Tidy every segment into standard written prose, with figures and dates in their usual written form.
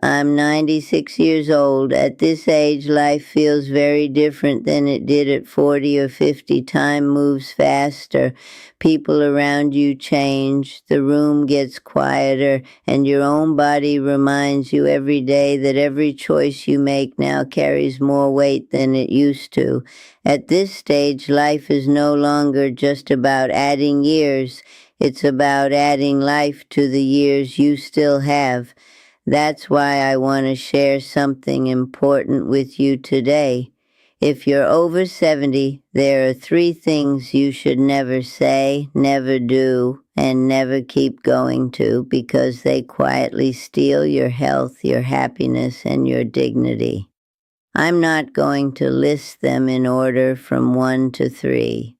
I'm 96 years old. At this age, life feels very different than it did at 40 or 50. Time moves faster. People around you change. The room gets quieter, and your own body reminds you every day that every choice you make now carries more weight than it used to. At this stage, life is no longer just about adding years. It's about adding life to the years you still have. That's why I want to share something important with you today. If you're over 70, there are 3 things you should never say, never do, and never keep going to because they quietly steal your health, your happiness, and your dignity. I'm not going to list them in order from 1 to 3.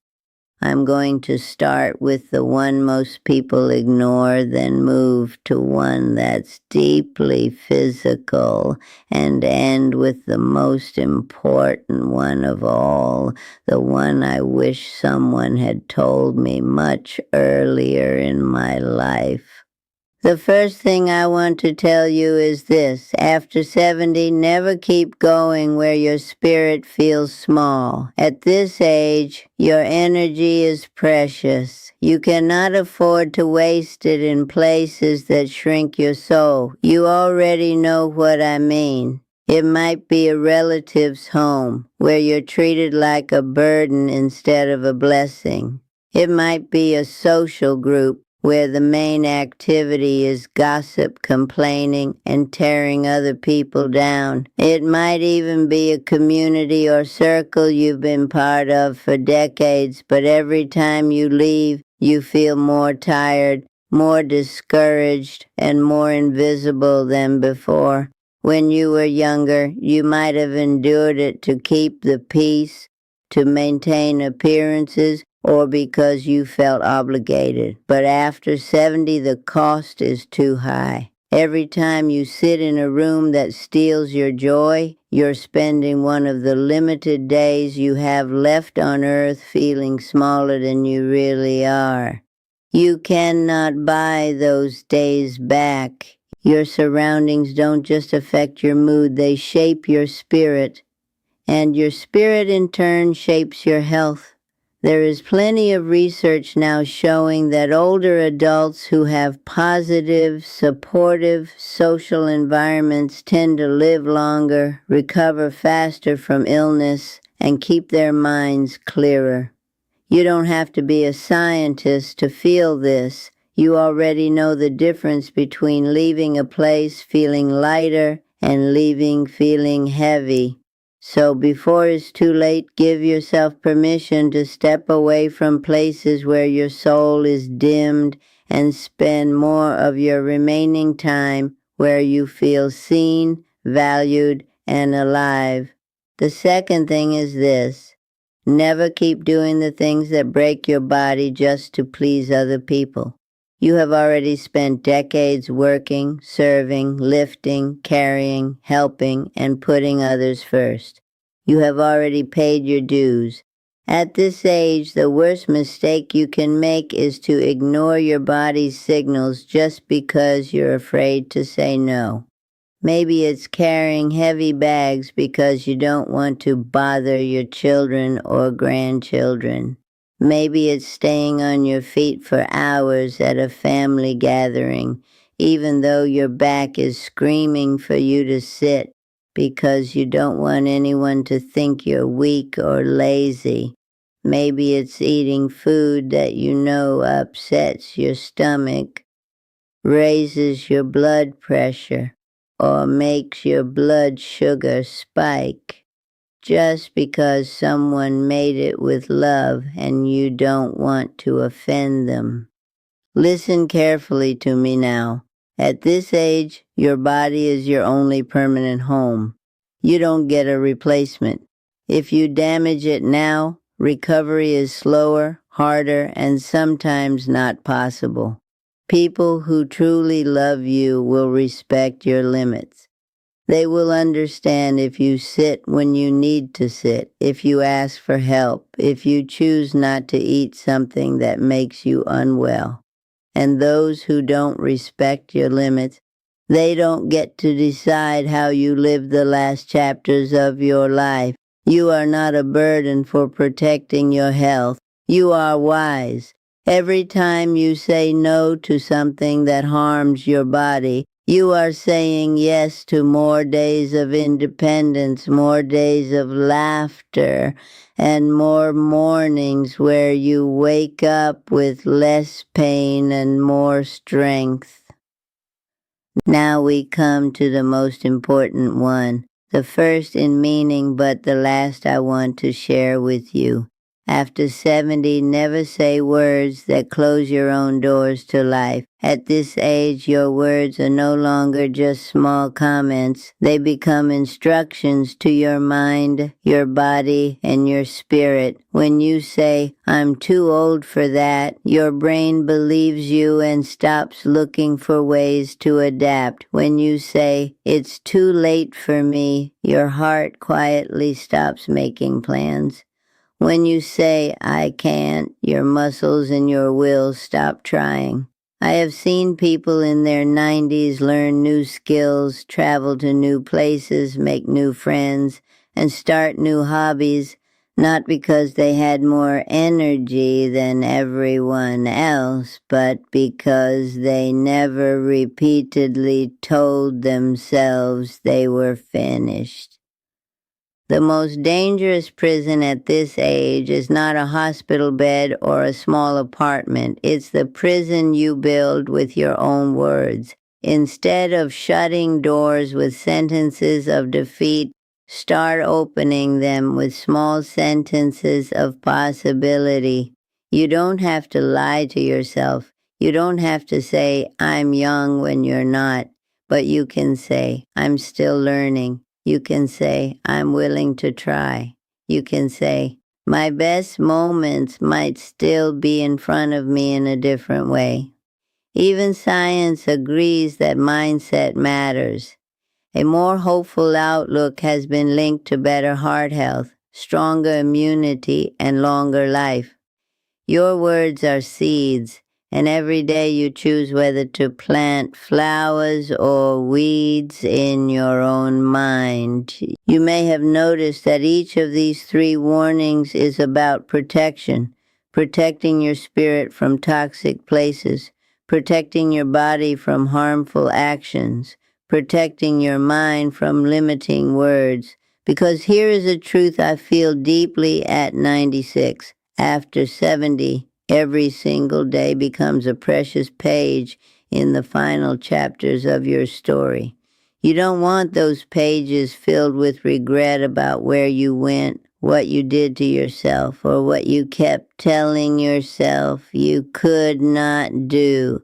I'm going to start with the one most people ignore, then move to one that's deeply physical, and end with the most important one of all, the one I wish someone had told me much earlier in my life. The first thing I want to tell you is this. After 70, never keep going where your spirit feels small. At this age, your energy is precious. You cannot afford to waste it in places that shrink your soul. You already know what I mean. It might be a relative's home where you're treated like a burden instead of a blessing. It might be a social group where the main activity is gossip, complaining, and tearing other people down. It might even be a community or circle you've been part of for decades, but every time you leave, you feel more tired, more discouraged, and more invisible than before. When you were younger, you might have endured it to keep the peace, to maintain appearances, or because you felt obligated. But after 70, the cost is too high. Every time you sit in a room that steals your joy, you're spending one of the limited days you have left on earth feeling smaller than you really are. You cannot buy those days back. Your surroundings don't just affect your mood, they shape your spirit. And your spirit in turn shapes your health. There is plenty of research now showing that older adults who have positive, supportive social environments tend to live longer, recover faster from illness, and keep their minds clearer. You don't have to be a scientist to feel this. You already know the difference between leaving a place feeling lighter and leaving feeling heavy. So before it's too late, give yourself permission to step away from places where your soul is dimmed and spend more of your remaining time where you feel seen, valued, and alive. The second thing is this. Never keep doing the things that break your body just to please other people. You have already spent decades working, serving, lifting, carrying, helping, and putting others first. You have already paid your dues. At this age, the worst mistake you can make is to ignore your body's signals just because you're afraid to say no. Maybe it's carrying heavy bags because you don't want to bother your children or grandchildren. Maybe it's staying on your feet for hours at a family gathering, even though your back is screaming for you to sit because you don't want anyone to think you're weak or lazy. Maybe it's eating food that you know upsets your stomach, raises your blood pressure, or makes your blood sugar spike just because someone made it with love and you don't want to offend them. Listen carefully to me now. At this age, your body is your only permanent home. You don't get a replacement. If you damage it now, recovery is slower, harder, and sometimes not possible. People who truly love you will respect your limits. They will understand if you sit when you need to sit, if you ask for help, if you choose not to eat something that makes you unwell. And those who don't respect your limits, They don't get to decide how you live the last chapters of your life. You are not a burden for protecting your health. You are wise. Every time you say no to something that harms your body, you are saying yes to more days of independence, more days of laughter, and more mornings where you wake up with less pain and more strength. Now we come to the most important one, the first in meaning but the last I want to share with you. After 70, never say words that close your own doors to life. At this age, your words are no longer just small comments. They become instructions to your mind, your body, and your spirit. When you say, "I'm too old for that," your brain believes you and stops looking for ways to adapt. When you say, "It's too late for me," your heart quietly stops making plans. When you say, "I can't," your muscles and your will stop trying. I have seen people in their 90s learn new skills, travel to new places, make new friends, and start new hobbies, not because they had more energy than everyone else, but because they never repeatedly told themselves they were finished. The most dangerous prison at this age is not a hospital bed or a small apartment. It's the prison you build with your own words. Instead of shutting doors with sentences of defeat, start opening them with small sentences of possibility. You don't have to lie to yourself. You don't have to say, "I'm young," when you're not. But you can say, "I'm still learning." You can say, "I'm willing to try." You can say, "My best moments might still be in front of me in a different way." Even science agrees that mindset matters. A more hopeful outlook has been linked to better heart health, stronger immunity, and longer life. Your words are seeds, and every day you choose whether to plant flowers or weeds in your own mind. You may have noticed that each of these 3 warnings is about protection, protecting your spirit from toxic places, protecting your body from harmful actions, protecting your mind from limiting words. Because here is a truth I feel deeply at 96. After 70, every single day becomes a precious page in the final chapters of your story. You don't want those pages filled with regret about where you went, what you did to yourself, or what you kept telling yourself you could not do.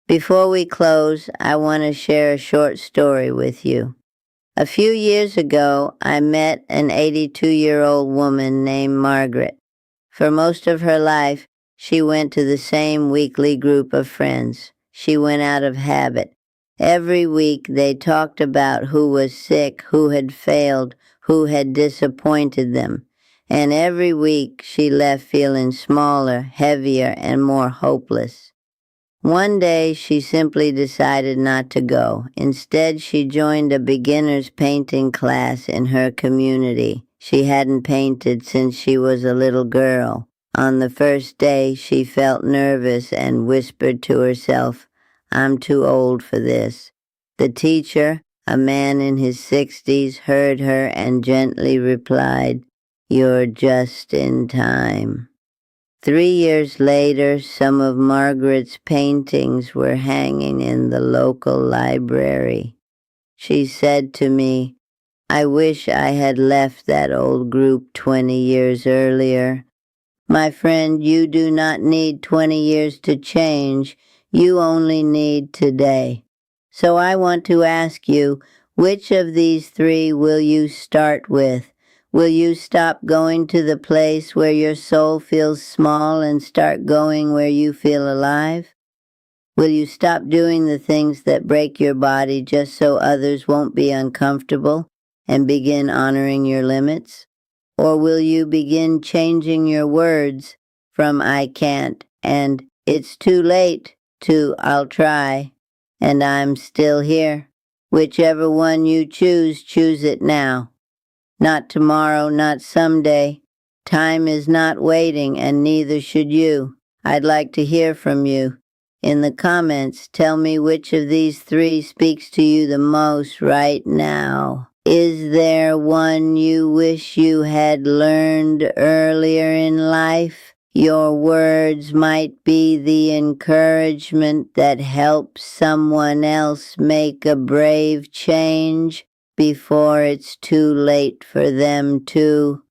Before we close, I want to share a short story with you. A few years ago, I met an 82-year-old woman named Margaret. For most of her life, she went to the same weekly group of friends. She went out of habit. Every week they talked about who was sick, who had failed, who had disappointed them. And every week she left feeling smaller, heavier, and more hopeless. One day she simply decided not to go. Instead, she joined a beginner's painting class in her community. She hadn't painted since she was a little girl. On the first day, she felt nervous and whispered to herself, "I'm too old for this." The teacher, a man in his 60s, heard her and gently replied, "You're just in time." 3 years later, some of Margaret's paintings were hanging in the local library. She said to me, "I wish I had left that old group 20 years earlier." My friend, you do not need 20 years to change. You only need today. So I want to ask you, which of these 3 will you start with? Will you stop going to the place where your soul feels small and start going where you feel alive? Will you stop doing the things that break your body just so others won't be uncomfortable and begin honoring your limits? Or will you begin changing your words from "I can't" and "it's too late" to "I'll try"? and I'm still here. Whichever one you choose it now. Not tomorrow, not someday. Time is not waiting, and neither should you. I'd like to hear from you. In the comments, tell me which of these three speaks to you the most right now. Is there one you wish you had learned earlier in life? Your words might be the encouragement that helps someone else make a brave change before it's too late for them to.